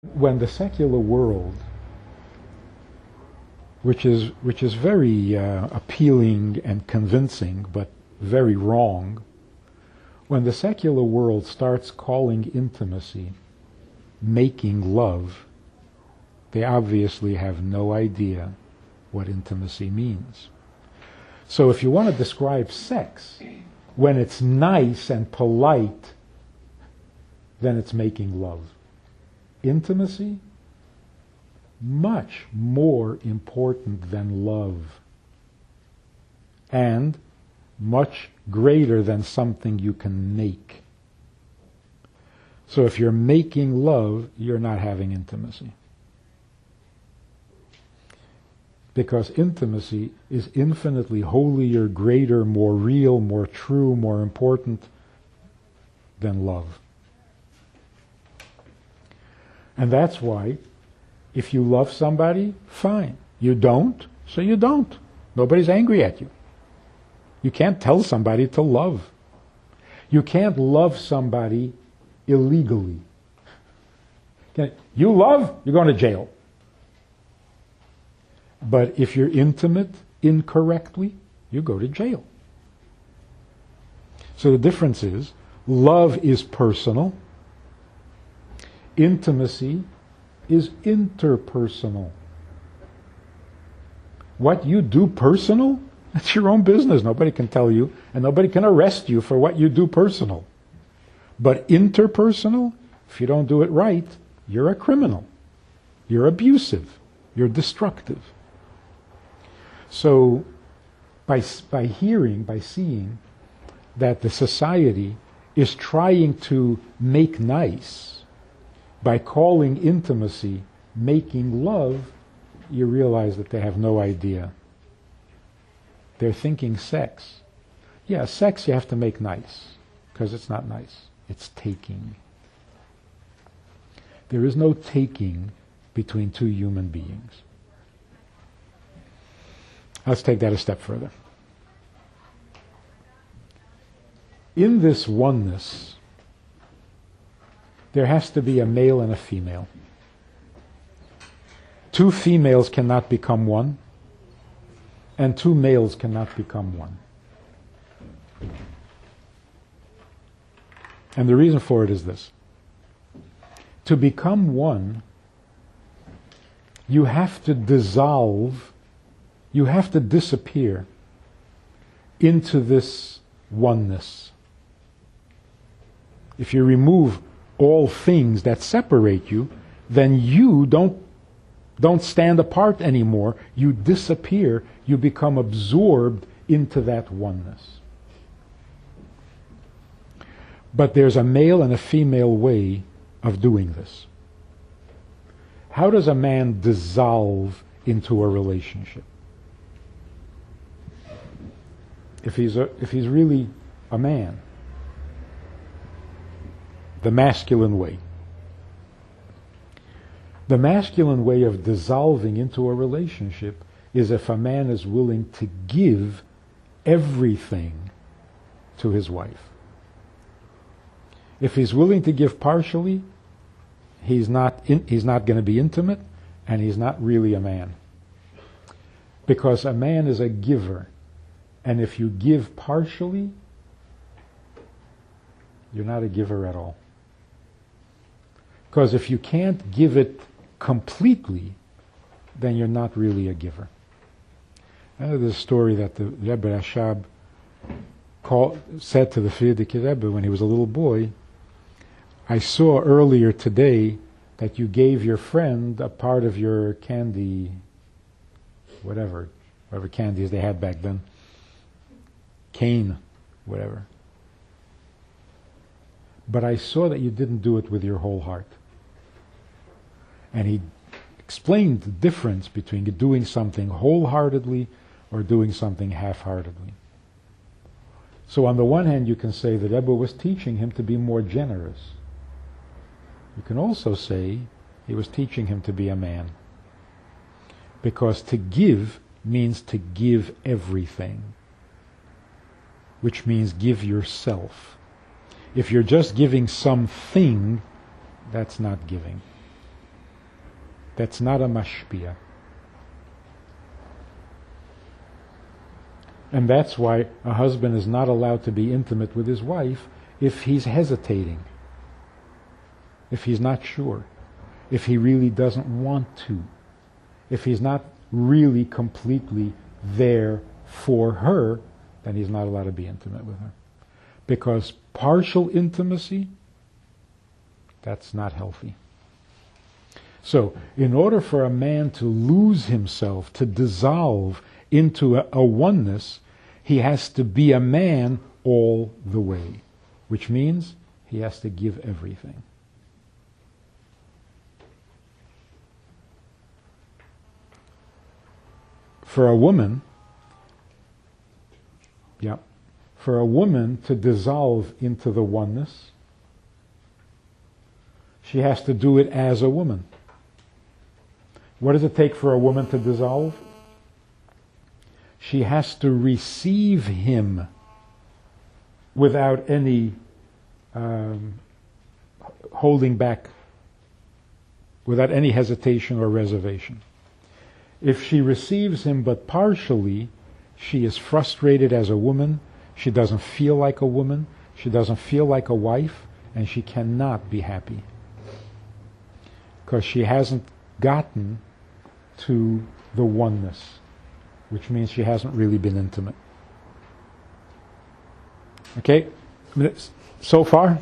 When the secular world, which is very appealing and convincing, but very wrong, when the secular world starts calling intimacy making love, they obviously have no idea what intimacy means. So if you want to describe sex, when it's nice and polite, then it's making love. Intimacy, much more important than love, and much greater than something you can make. So if you're making love, you're not having intimacy. Because intimacy is infinitely holier, greater, more real, more true, more important than love. And that's why, if you love somebody, fine. You don't, so you don't. Nobody's angry at you. You can't tell somebody to love. You can't love somebody illegally. You love, you're going to jail. But if you're intimate incorrectly, you go to jail. So the difference is, love is personal. Intimacy is interpersonal. What you do personal, that's your own business. Nobody can tell you, and nobody can arrest you for what you do personal. But interpersonal, if you don't do it right, you're a criminal. You're abusive. You're destructive. So, by seeing that the society is trying to make nice, by calling intimacy making love, you realize that they have no idea. They're thinking sex. Yeah, sex you have to make nice, because it's not nice. It's taking. There is no taking between two human beings. Let's take that a step further. In this oneness, there has to be a male and a female. Two females cannot become one, and two males cannot become one. And the reason for it is this. To become one, you have to dissolve, you have to disappear into this oneness. If you remove all things that separate you, then you don't stand apart anymore. You disappear. You become absorbed into that oneness. But there's a male and a female way of doing this. How does a man dissolve into a relationship? If he's really a man, the masculine way. The masculine way of dissolving into a relationship is if a man is willing to give everything to his wife. If he's willing to give partially, he's not going to be intimate, and he's not really a man. Because a man is a giver, and if you give partially, you're not a giver at all. Because if you can't give it completely, then you're not really a giver. There's a story that the Rebbe Rashab said to the Frierdiker Rebbe when he was a little boy, I saw earlier today that you gave your friend a part of your candy, whatever candies they had back then, cane, whatever. But I saw that you didn't do it with your whole heart. And he explained the difference between doing something wholeheartedly or doing something half-heartedly. So on the one hand, you can say the Rebbe was teaching him to be more generous. You can also say he was teaching him to be a man. Because to give means to give everything, which means give yourself. If you're just giving something, that's not giving. That's not a mashpia. And that's why a husband is not allowed to be intimate with his wife if he's hesitating, if he's not sure, if he really doesn't want to, if he's not really completely there for her, then he's not allowed to be intimate with her. Because partial intimacy, that's not healthy. So, in order for a man to lose himself, to dissolve into a oneness, he has to be a man all the way, which means he has to give everything. For a woman to dissolve into the oneness, she has to do it as a woman. What does it take for a woman to dissolve? She has to receive him without any holding back, without any hesitation or reservation. If she receives him but partially, she is frustrated as a woman, she doesn't feel like a woman, she doesn't feel like a wife, and she cannot be happy. Because she hasn't gotten to the oneness, which means she hasn't really been intimate. Okay? So far?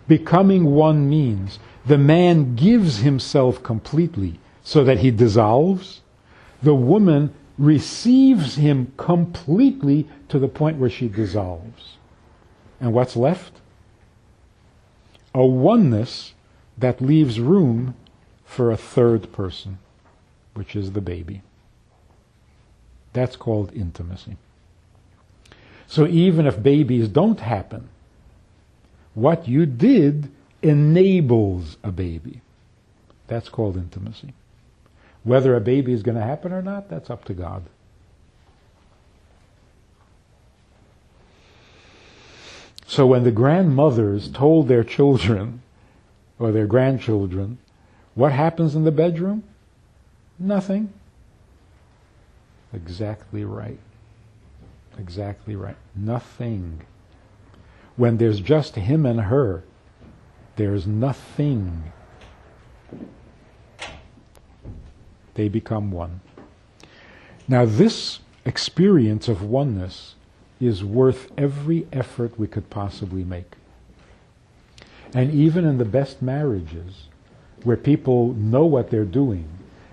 Becoming one means the man gives himself completely so that he dissolves. The woman receives him completely to the point where she dissolves. And what's left? A oneness that leaves room for a third person, which is the baby. That's called intimacy. So even if babies don't happen, what you did enables a baby. That's called intimacy. Whether a baby is going to happen or not, that's up to God. So when the grandmothers told their children or their grandchildren, what happens in the bedroom? Nothing. Exactly right. Exactly right. Nothing. When there's just him and her, there's nothing. They become one. Now this experience of oneness is worth every effort we could possibly make. And even in the best marriages, where people know what they're doing,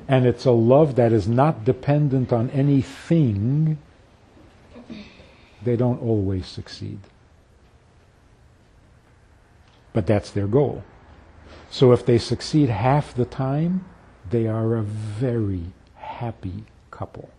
and it's a love that is not dependent on anything, they don't always succeed. But that's their goal. So if they succeed half the time, they are a very happy couple.